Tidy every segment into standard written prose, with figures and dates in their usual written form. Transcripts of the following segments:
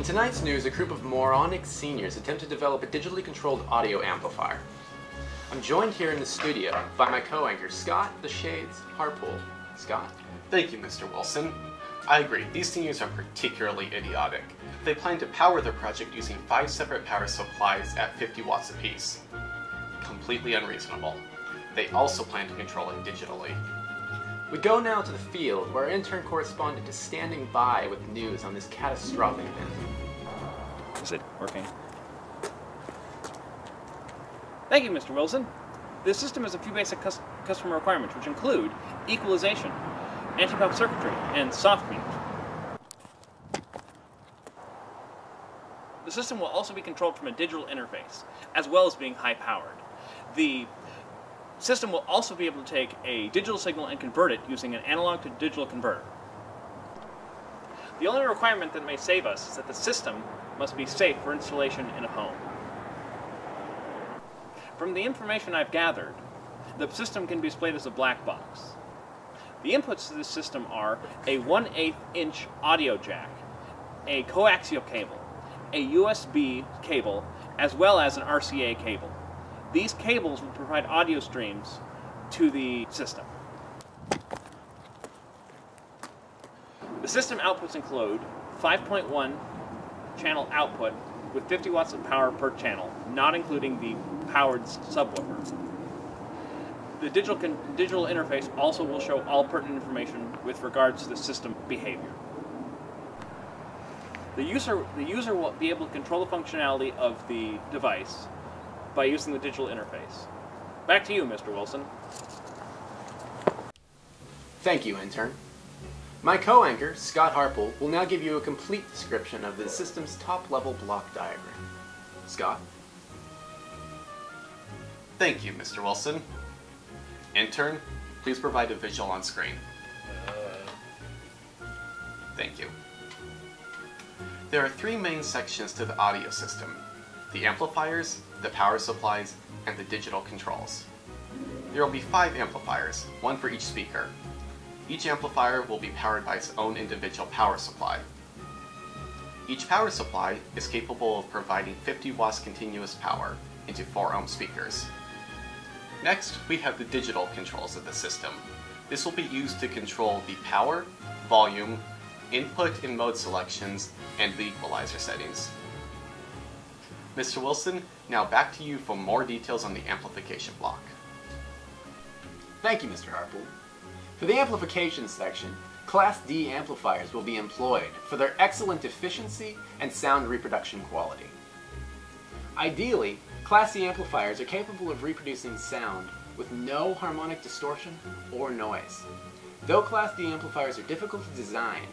tonight's news, a group of moronic seniors attempt to develop a digitally controlled audio amplifier. I'm joined here in the studio by my co-anchor, Scott the Shades Harpool. Scott? Thank you, Mr. Wilson. I agree, these seniors are particularly idiotic. They plan to power their project using 5 separate power supplies at 50 watts apiece. Completely unreasonable. They also plan to control it digitally. We go now to the field, where our intern correspondent is standing by with news on this catastrophic event. Is it working? Thank you, Mr. Wilson. This system has a few basic customer requirements, which include equalization, anti-pop circuitry, and soft mute. The system will also be controlled from a digital interface, as well as being high-powered. The system will also be able to take a digital signal and convert it using an analog to digital converter. The only requirement that may save us is that the system must be safe for installation in a home. From the information I've gathered, the system can be displayed as a black box. The inputs to this system are a 1/8 inch audio jack, a coaxial cable, a USB cable, as well as an RCA cable. These cables will provide audio streams to the system. The system outputs include 5.1 channel output with 50 watts of power per channel, not including the powered subwoofer. The digital interface also will show all pertinent information with regards to the system behavior. The user will be able to control the functionality of the device by using the digital interface. Back to you, Mr. Wilson. Thank you, intern. My co-anchor, Scott Harpool, will now give you a complete description of the system's top-level block diagram. Scott? Thank you, Mr. Wilson. Intern, please provide a visual on screen. Thank you. There are 3 main sections to the audio system: the amplifiers, the power supplies, and the digital controls. There will be 5 amplifiers, 1 for each speaker. Each amplifier will be powered by its own individual power supply. Each power supply is capable of providing 50 watts continuous power into 4 ohm speakers. Next, we have the digital controls of the system. This will be used to control the power, volume, input and mode selections, and the equalizer settings. Mr. Wilson, now back to you for more details on the amplification block. Thank you, Mr. Harpool. For the amplification section, Class D amplifiers will be employed for their excellent efficiency and sound reproduction quality. Ideally, Class D amplifiers are capable of reproducing sound with no harmonic distortion or noise. Though Class D amplifiers are difficult to design,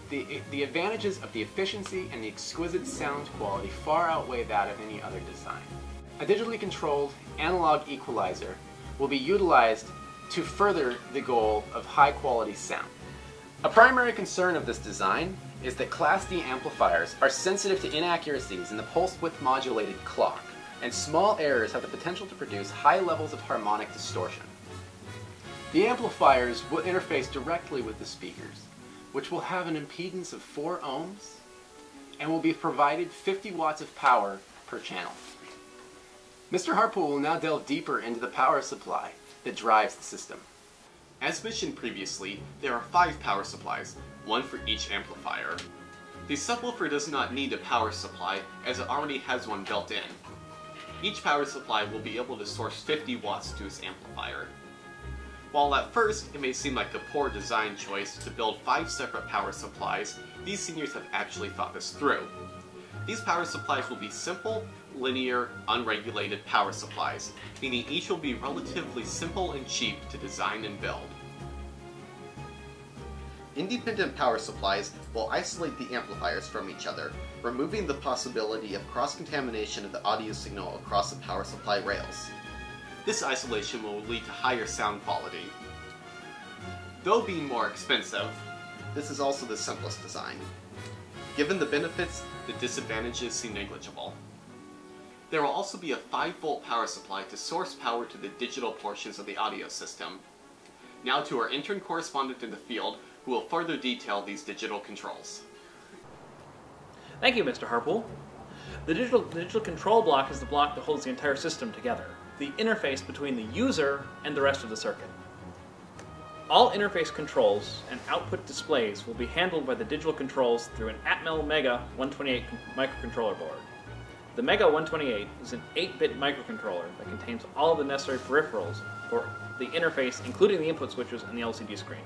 the advantages of the efficiency and the exquisite sound quality far outweigh that of any other design. A digitally controlled analog equalizer will be utilized to further the goal of high-quality sound. A primary concern of this design is that Class D amplifiers are sensitive to inaccuracies in the pulse-width modulated clock, and small errors have the potential to produce high levels of harmonic distortion. The amplifiers will interface directly with the speakers, which will have an impedance of 4 ohms and will be provided 50 watts of power per channel. Mr. Harpool will now delve deeper into the power supply that drives the system. As mentioned previously, there are 5 power supplies, 1 for each amplifier. The subwoofer does not need a power supply as it already has one built in. Each power supply will be able to source 50 watts to its amplifier. While at first it may seem like a poor design choice to build 5 separate power supplies, these seniors have actually thought this through. These power supplies will be simple, linear, unregulated power supplies, meaning each will be relatively simple and cheap to design and build. Independent power supplies will isolate the amplifiers from each other, removing the possibility of cross-contamination of the audio signal across the power supply rails. This isolation will lead to higher sound quality. Though being more expensive, this is also the simplest design. Given the benefits, the disadvantages seem negligible. There will also be a 5-volt power supply to source power to the digital portions of the audio system. Now to our intern correspondent in the field, who will further detail these digital controls. Thank you, Mr. Harpool. The digital control block is the block that holds the entire system together, the interface between the user and the rest of the circuit. All interface controls and output displays will be handled by the digital controls through an Atmel Mega 128 microcontroller board. The Mega 128 is an 8-bit microcontroller that contains all of the necessary peripherals for the interface, including the input switches and the LCD screen.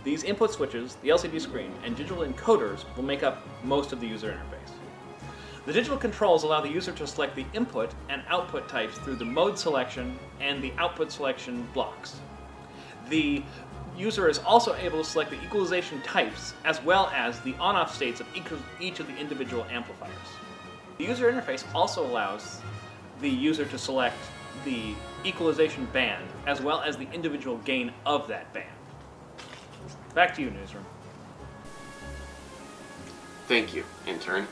These input switches, the LCD screen, and digital encoders will make up most of the user interface. The digital controls allow the user to select the input and output types through the mode selection and the output selection blocks. The user is also able to select the equalization types as well as the on-off states of each of the individual amplifiers. The user interface also allows the user to select the equalization band as well as the individual gain of that band. Back to you, Newsroom. Thank you, intern.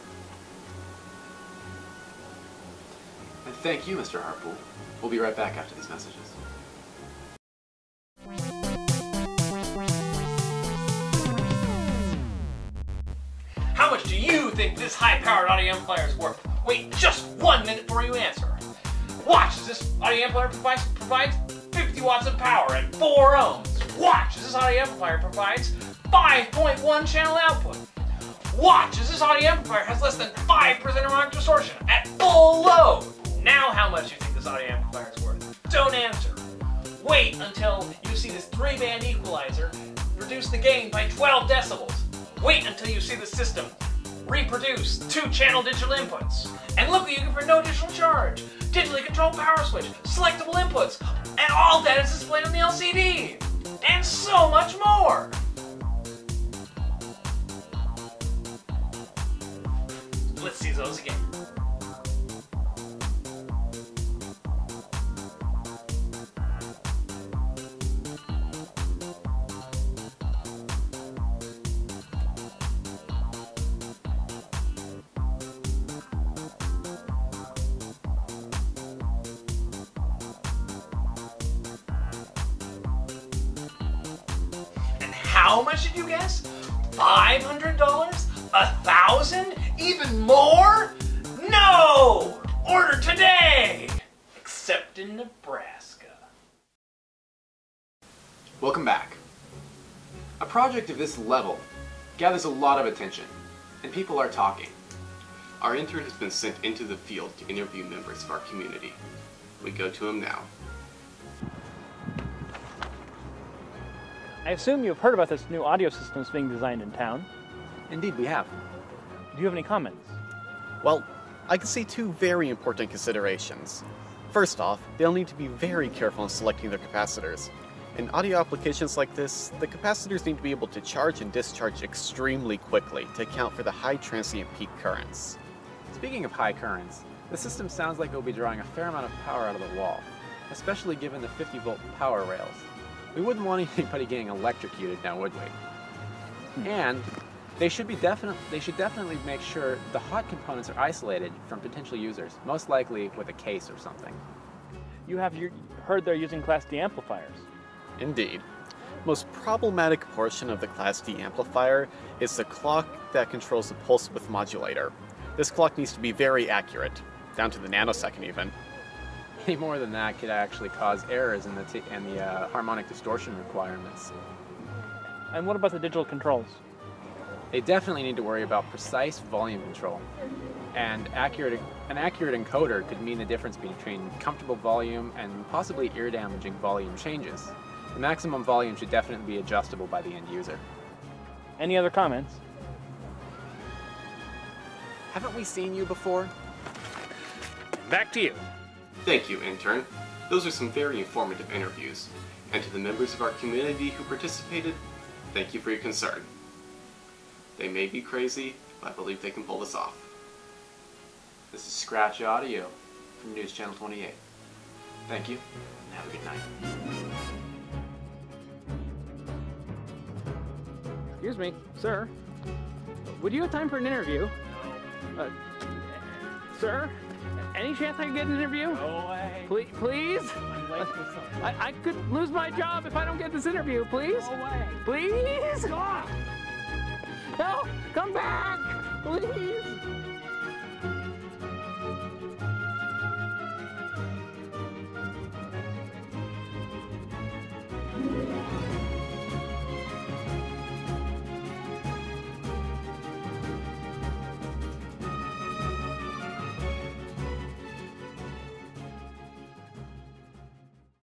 And thank you, Mr. Harpool. We'll be right back after these messages. How much do you think this high-powered audio amplifier is worth? Wait just 1 minute before you answer. Watch as this audio amplifier provides 50 watts of power at 4 ohms. Watch as this audio amplifier provides 5.1 channel output. Watch as this audio amplifier has less than 5% harmonic distortion at full load. Now how much do you think this audio amplifier is worth? Don't answer. Wait until you see this 3-band equalizer reduce the gain by 12 decibels. Wait until you see the system reproduce 2-channel digital inputs. And look what you get for no additional charge. Digitally controlled power switch, selectable inputs, and all that is displayed on the LCD. And so much more. Let's see those again. How much did you guess? $500? $1,000? Even more? No! Order today! Except in Nebraska. Welcome back. A project of this level gathers a lot of attention, and people are talking. Our intern has been sent into the field to interview members of our community. We go to him now. I assume you've heard about this new audio system that's being designed in town. Indeed, we have. Do you have any comments? Well, I can see 2 very important considerations. First off, they'll need to be very careful in selecting their capacitors. In audio applications like this, the capacitors need to be able to charge and discharge extremely quickly to account for the high transient peak currents. Speaking of high currents, the system sounds like it will be drawing a fair amount of power out of the wall, especially given the 50-volt power rails. We wouldn't want anybody getting electrocuted now, would we? And they should definitely make sure the hot components are isolated from potential users, most likely with a case or something. You have heard they're using Class D amplifiers. Indeed. Most problematic portion of the Class D amplifier is the clock that controls the pulse width modulator. This clock needs to be very accurate, down to the nanosecond even. Any more than that could actually cause errors in the harmonic distortion requirements. And what about the digital controls? They definitely need to worry about precise volume control. And an accurate encoder could mean the difference between comfortable volume and possibly ear-damaging volume changes. The maximum volume should definitely be adjustable by the end user. Any other comments? Haven't we seen you before? Back to you. Thank you, intern. Those are some very informative interviews. And to the members of our community who participated, thank you for your concern. They may be crazy, but I believe they can pull this off. This is Scratch Audio from News Channel 28. Thank you, and have a good night. Excuse me, sir. Would you have time for an interview? Sir? Any chance I could get an interview? No way. Please? I could lose my job if I don't get this interview, please? No way. Please? Stop! Help! Come back! Please!